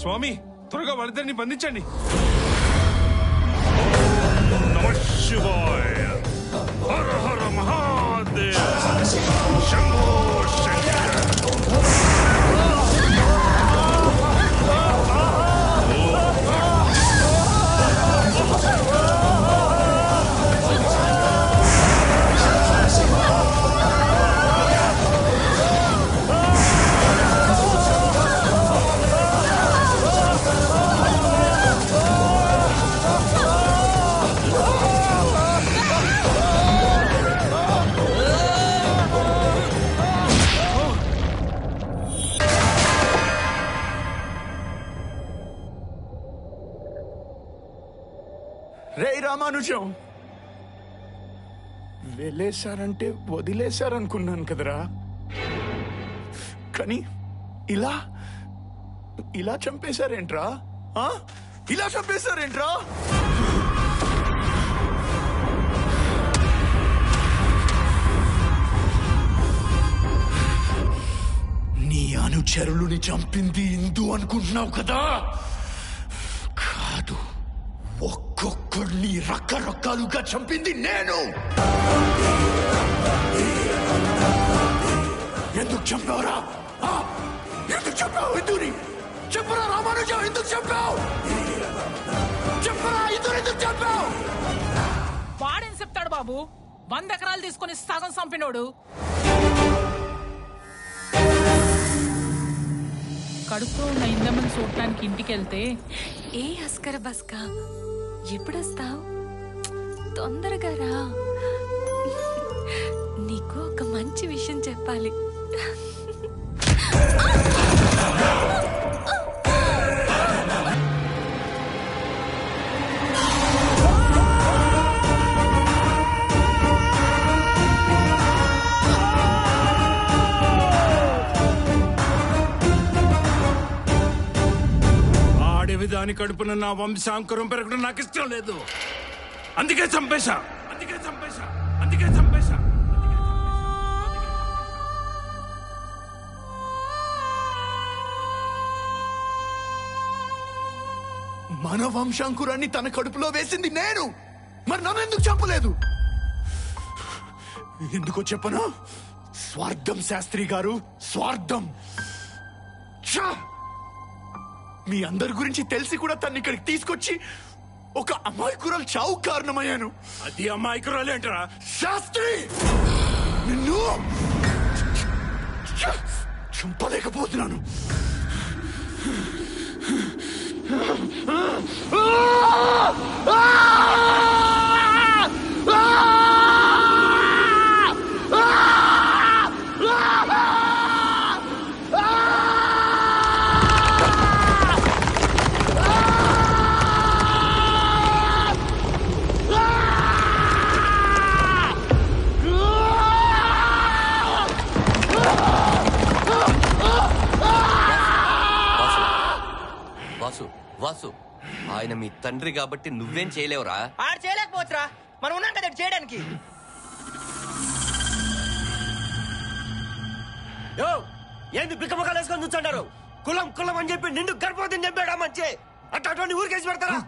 స్వామి త్వరగా వాళ్ళిద్దరిని బంధించండి. నమః శివాయ. హర హర మహాదేవ. శంభో శంకర. రే రామానుజం, వెళ్ళేశారంటే వదిలేశారనుకున్నాను కదరా, కానీ ఇలా ఇలా చంపేశారేంట్రా? ఇలా చంపేశారేంట్రా? నీ అనుచరులని చంపింది ఇందు అనుకుంటున్నావు కదా? కాదు, ఒక్కొక్కడిని రకరకాలుగా చంపింది నేను. ఎందుకు చంపావురా? ఎందుకు చంపావు ఇందుని? చెప్పరా రామానుజం, ఎందుకు చంపావు? చెప్పరా ఇందుని ఎందుకు చంపావు? వాడేం చెప్తాడు బాబు? 100 ఎకరాలు తీసుకుని సగం చంపినోడు. కడుపులో ఉన్న ఇందమ్మని చూడటానికి ఇంటికి వెళ్తే, ఏ అస్కర బస్కా, ఎప్పుడొస్తావు? తొందరగా రా, నీకు ఒక మంచి విషయం చెప్పాలి. దాని కడుపున నా వంశాంకురం పెరగడం నాకు ఇష్టం లేదు. అందుకే చంపేశా. మన వంశాంకురాన్ని తన కడుపులో వేసింది నేను. మరి నన్ను ఎందుకు చంపలేదు? ఎందుకో చెప్పనా? స్వార్థం శాస్త్రి గారు, స్వార్థం. మీ అందరి గురించి తెలిసి కూడా తను ఇక్కడికి తీసుకొచ్చి ఒక అమాయకురాలు చావు కారణమయ్యాను. అది అమాయకురాలేంటరా శాస్త్రి? నిన్ను చంపలేకపోతున్నాను. వాసు, ఆయన మీ తండ్రి కాబట్టి నువ్వేం చేయలేవురా? ఆడు చేయలేకపోవచ్చురా, మనం ఉన్నాం కదా చేయడానికి. ఏంది బిక్కమొక్కలు వేసుకొని కూర్చుంటారు? కులం కులం అని చెప్పి నిండు గర్భవతిని చెప్పాడా మంచి అటువంటి ఊరికేసి పెడతారా?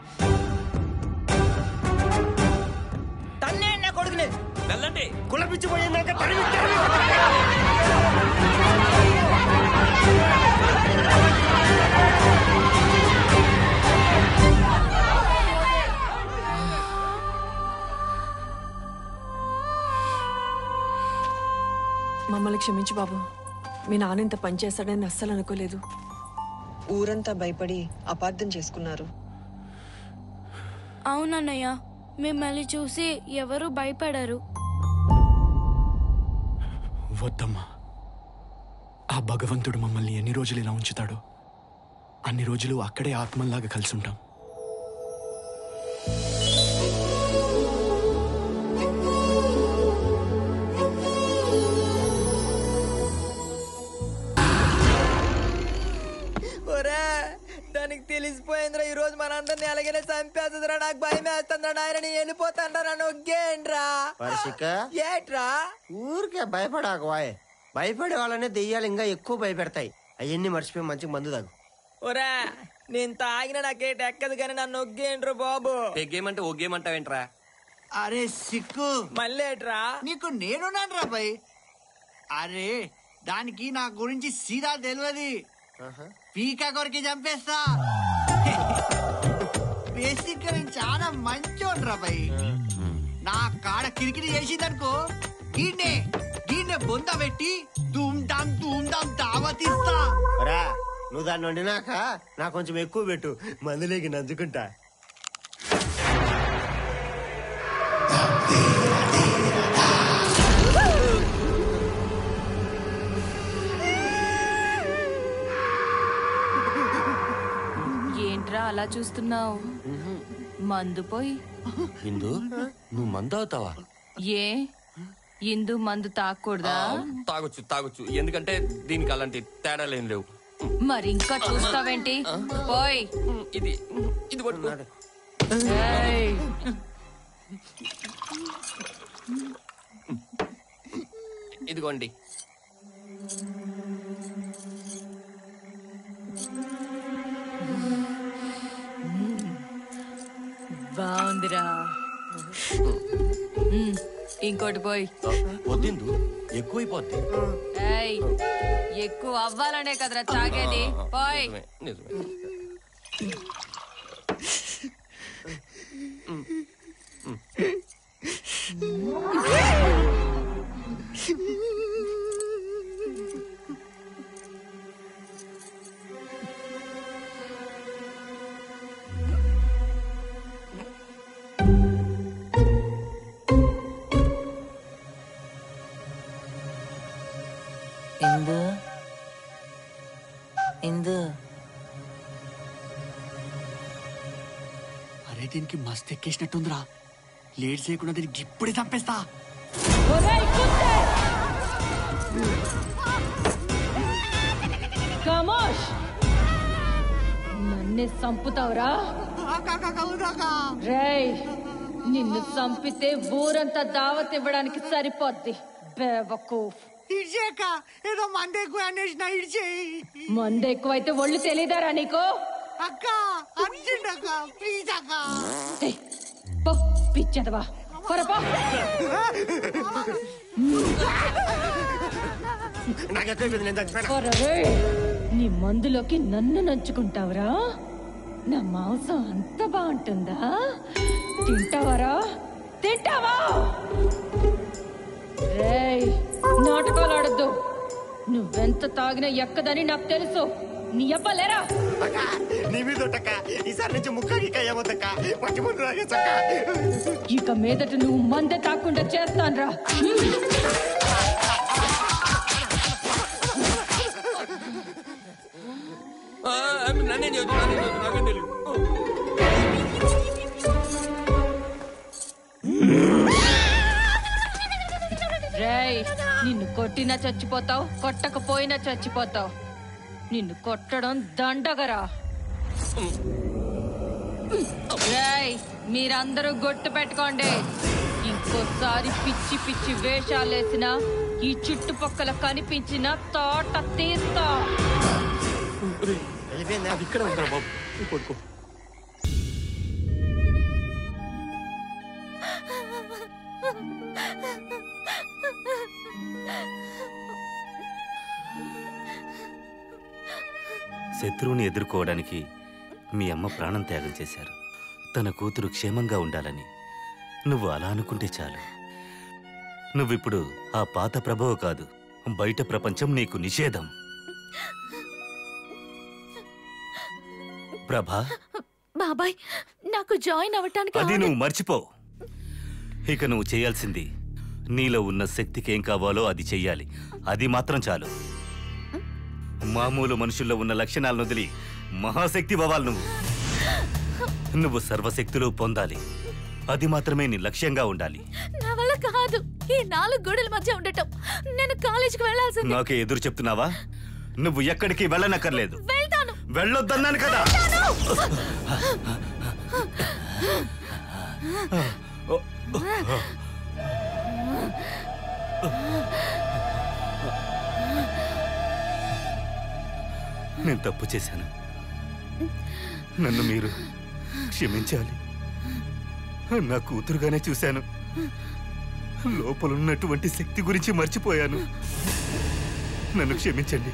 తన్నే నా కొడుకునే వెళ్ళండి. కులపిచ్చిపోయిందాక తరిమి మమ్మల్ని క్షమించు బాబు. మీ నాన్న ఇంత పని చేస్తాడని అస్సలు అనుకోలేదు. ఊరంతా భయపడి అపార్థం చేసుకున్నారు. అవునన్నయ్య, మిమ్మల్ని చూసి ఎవరు భయపడరు. వద్దమ్మా, ఆ భగవంతుడు మమ్మల్ని ఎన్ని రోజులు ఇలా ఉంచుతాడో అన్ని రోజులు అక్కడే ఆత్మల్లాగా కలిసి ఉంటాం. దానికి తెలిసిపోయిందిరా ఈ రోజు మన అందరినీ అలాగనే చంపేస్తుందిరా. నాకు భయం వేస్తుందిరా. నాయన నీ వెళ్ళిపోతాండ్రా, నన్ను ఒగ్గేండ్రా. ఏట్రా ఊరికే భయపడాకు వాయ్. భయపడే వాళ్ళనే దెయ్యాలు ఇంకా ఎక్కువ భయపెడతాయి. అవన్నీ మర్చిపోయి మంచిగా మందు తాగు. ఒరా నేను తాగిన నాకేట ఎక్కదు కానీ నన్ను ఒగ్గేంట్రు బాబు. పెగ్గేమంటే ఒగ్గేమంటావేంట్రా? అరే సిక్కు మళ్ళేట్రా? నీకు నేనున్నాను రా భయ్. అరే దానికి నా గురించి సీదా తెలియదు. పీకా కొరికి చంపేస్తా. బేసిక్ గా నేను చాలా మంచోడు రా భయ్. నా కాడ కిరికిరి చేసిందనుకో గీడ్నే బొంద పెట్టి ధూమ్ ధామ్ దావతిస్తా. నువ్వు దాన్ని వండినాక నాకు కొంచెం ఎక్కువ పెట్టు, మందులేకి నంచుకుంటా. ఏంట్రా అలా చూస్తున్నావు? మందు పోయి. ఇందు నువ్వు మందు అవుతావా? ఏ ఇందు మందు తాగకూడదా? తాగొచ్చు ఎందుకంటే దీనికి అలాంటి తేడాలేం లేవు. మరి ఇంకా చూస్తావేంటి? పోయ్. ఇది పట్టుకో. ఇదిగోండి. బాగుందిరా. ఇంకోటి పోయి. వద్దు ఎక్కువైపోద్ది. ఎక్కువ అవ్వాలనే కదరా తాగేది. పోయ్. నిజమే. అరే దీనికి మస్తు ఎక్కేసినట్టుందిరా. లేట్ చేయకుండా దీనికి ఇప్పుడే చంపేస్తా. నన్నే చంపుతావురా? రేయ్ నిన్ను చంపితే ఊరంతా దావత్ ఇవ్వడానికి సరిపోద్ది. బేవకూఫ్. ఏదో మంది ఎక్కువ అనేసిన ఇడిచేయి. మందు ఎక్కువైతే ఒళ్ళు తెలీదారా నీకు? అక్క అర్జెంట్ అక్క ప్లీజ్ అక్క. పిచ్చదవా పొరపా. నీ మందులోకి నన్ను నంచుకుంటావురా? నా మాంసం అంత బాగుంటుందా? తింటావరా? తింటావా? రేయ్ నాటకాలు ఆడద్దు. నువ్వెంత తాగినా ఎక్కదని నాకు తెలుసు. నీ అబ్బలేరా? నీ మీద ఈసారి నుంచి ఇక మీదట నువ్వు మందే తాకుండా చేస్తాన్రా. రేయ్ నిన్ను కొట్టినా చచ్చిపోతావు, కొట్టకపోయినా చచ్చిపోతావు. నిన్ను కొట్టడం దండగరా. రేయ్ మీరందరూ గుర్తు పెట్టుకోండి. ఇంకోసారి పిచ్చి పిచ్చి వేషాలేసినా ఈ చుట్టుపక్కల కనిపించిన తోట తీస్తా. ఇక్కడ ఉంటారా బాబు? పడుకో. శత్రువుని ఎదుర్కోవడానికి మీ అమ్మ ప్రాణం త్యాగం చేశారు. తన కూతురు క్షేమంగా ఉండాలని. నువ్వు అలా అనుకుంటే చాలు. నువ్విప్పుడు ఆ పాత ప్రభావ కాదు, బయట ప్రపంచం నీకు నిషేధం. ప్రభా, బాబాయ్ నాకు జాయిన్ అవ్వటానికి అది నువ్వు మర్చిపో. ఇక నువ్వు చేయాల్సింది నీలో ఉన్న శక్తికి ఏం కావాలో అది చెయ్యాలి. అది మాత్రం చాలు. మామూలు మనుషుల్లో ఉన్న లక్షణాలను వదిలి మహాశక్తి అవ్వాలి. నువ్వు సర్వశక్తులు పొందాలి. అది మాత్రమే నీ లక్ష్యంగా ఉండాలి. నా వల్ల కాదు ఈ 4 గోడల మధ్య ఉండటం. నేను కాలేజీకి వెళ్ళాల్సింది. నాకే ఎదురు చెప్తున్నావా? నువ్వు ఎక్కడికి వెళ్ళనక్కర్లేదు. వెళ్తాను. వెళ్ళొద్దన్నాను కదా. నేను తప్పు చేశాను. నన్ను మీరు క్షమించాలి. నా కూతురుగానే చూశాను. లోపలున్నటువంటి శక్తి గురించి మర్చిపోయాను. నన్ను క్షమించండి.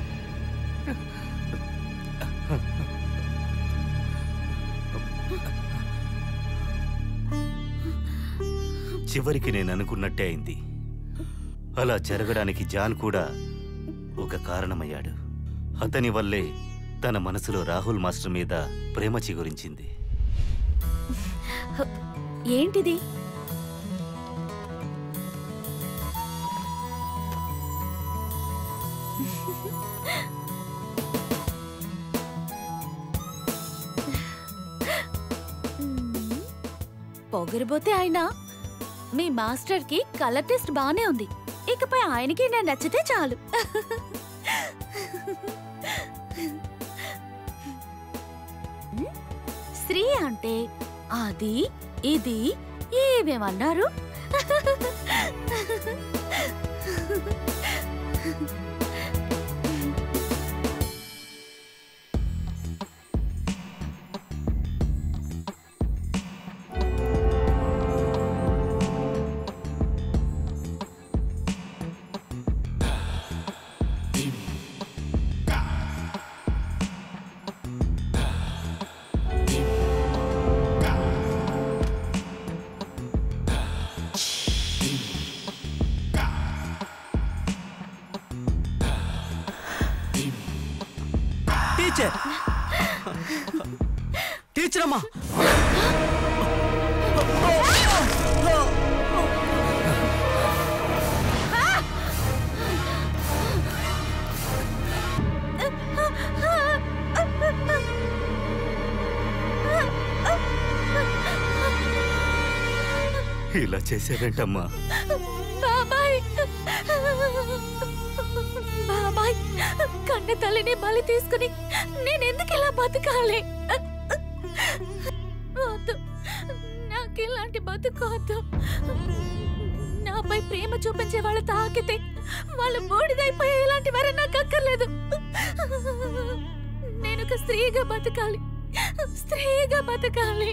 చివరికి నేను అనుకున్నట్టే అయింది. అలా జరగడానికి జాన్ కూడా ఒక కారణమయ్యాడు. అతని వల్లే తన మనసులో రాహుల్ మాస్టర్ మీద ప్రేమ చిగురించింది. ఏంటిది? పొగరబోతే ఆయన మీ మాస్టర్ కి కలర్ టెస్ట్ బానే ఉంది. ఇకపై ఆయనకి నేను నచ్చితే చాలు. స్త్రీ అంటే అది ఇది ఏమేమన్నారు? టీచర్, టీచర్ అమ్మా, ఇలా చేసేవేంటమ్మా? బాబాయ్, బాబాయ్, కన్న తల్లిని బలి తీసుకుని నేనెందుకు ఇలా బతకాలి? వద్దు, నాకు ఇలాంటి బతుకోవద్దు. నాపై ప్రేమ చూపించే వాళ్ళు తాకితే వాళ్ళు బూడిదైపోయే ఇలాంటి వారు నాకు అక్కర్లేదు. నేను ఒక స్త్రీగా బతకాలి, స్త్రీగా బతకాలి.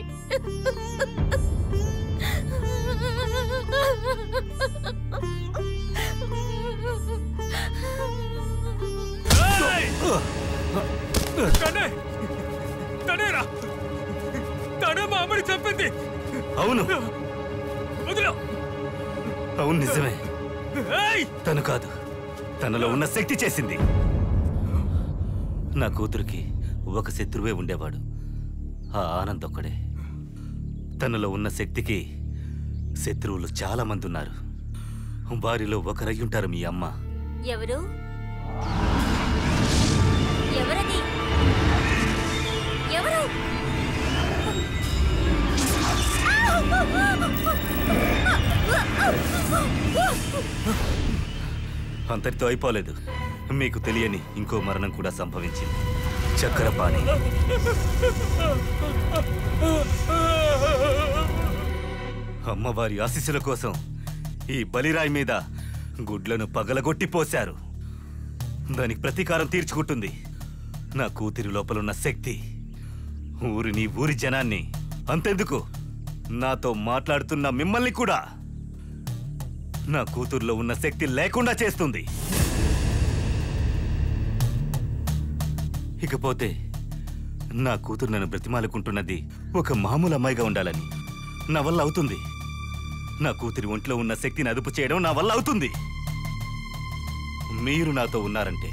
తనే మా అమ్మని చెప్పింది. అవును, వదిలో. అవును, నిజమే. తను కాదు, తనలో ఉన్న శక్తి చేసింది. నా కూతురికి ఒక శత్రువే ఉండేవాడు, ఆ ఆనంద్ ఒక్కడే. తనలో ఉన్న శక్తికి శత్రువులు చాలా మంది ఉన్నారు. వారిలో ఒకరయ్యుంటారు మీ అమ్మ. ఎవరు? ఎవరది? ఎవరు? అంతటితో అయిపోలేదు. మీకు తెలియని ఇంకో మరణం కూడా సంభవించింది. చక్రపాణి. అమ్మవారి ఆశీస్సుల కోసం ఈ బలిరాయి మీద గుడ్లను పగలగొట్టి పోశారు. దానికి ప్రతీకారం తీర్చుకుంటుంది. నా కూతురి లోపలున్న శక్తి ఊరిని, ఊరి జనాన్ని, అంతెందుకు నాతో మాట్లాడుతున్న మిమ్మల్ని కూడా నా కూతురులో ఉన్న శక్తి లేకుండా చేస్తుంది. ఇకపోతే నా కూతురు నన్ను బ్రతిమాలుకుంటున్నది ఒక మామూలు అమ్మాయిగా ఉండాలని. నా వల్ల అవుతుంది. నా కూతురి ఒంట్లో ఉన్న శక్తిని అదుపు చేయడం నా వల్ల అవుతుంది. మీరు నాతో ఉన్నారంటే